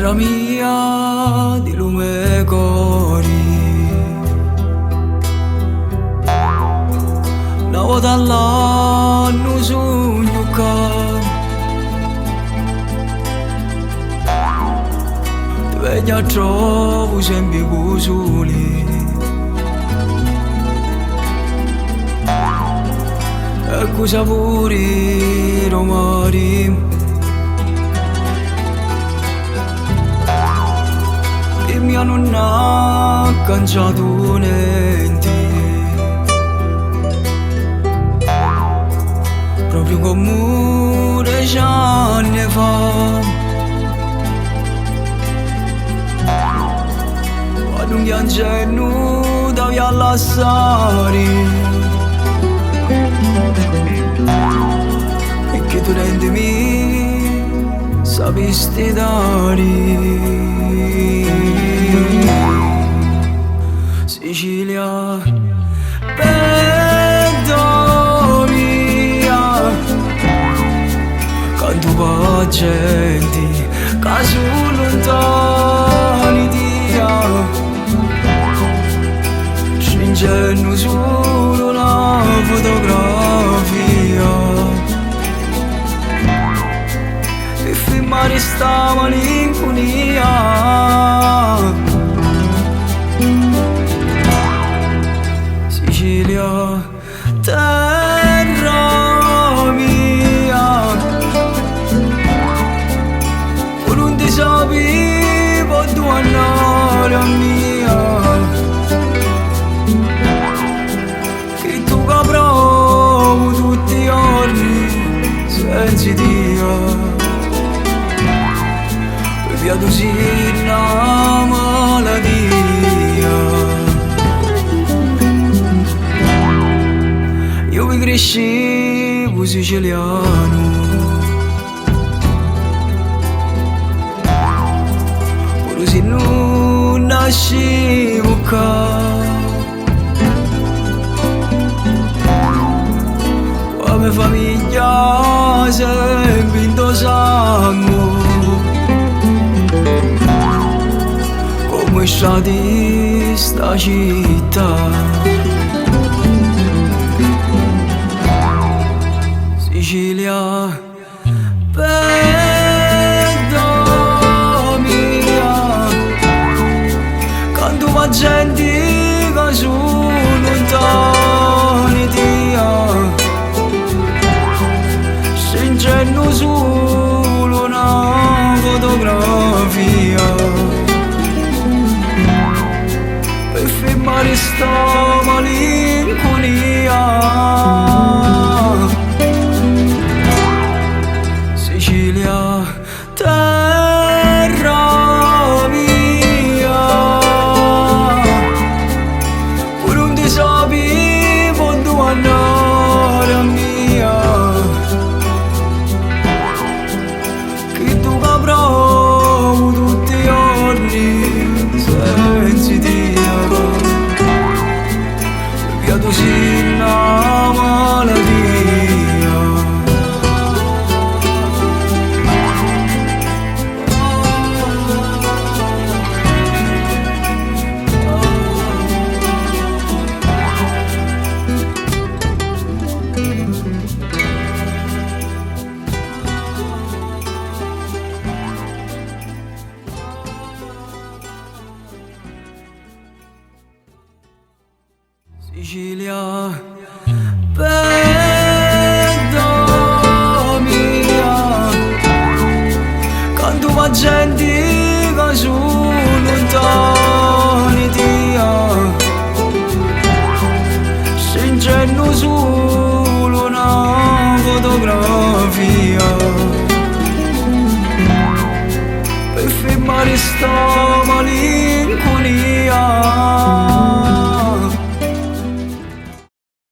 terra mia di lume e cori, una volta all'anno sogno che ti vedo a trovo sempre così. E cosa pure romari e mia nonna ha cangiato niente, proprio come 10 anni fa, quando un piangenno da via lasciare e che tu rendimi sapisti dare. Sicilia, bella mia, canto pa' gente che sono lontani dia, stringendo solo una fotografia e filmare sta malinconia. Sicilia, terra mia, tu non ti sapevo dove andare a mia, che tu caprovo tutti i giorni senza Dio, per via tu sei una malattia. Io mi crescevo siciliano, pure se non nascevo qua, la mia famiglia sempre in tuo sangue, come strade sta città. Sicilia, bella mia, canto pa' gente che sono lontani dia, stringendo solo una fotografia per filmare sta malinconia. Sicilia, terra mia, pure non ti sapevo dove andare a mia, che tu caprovo tutti i giorni senza Dio, via tu sei una malattia. Sicilia.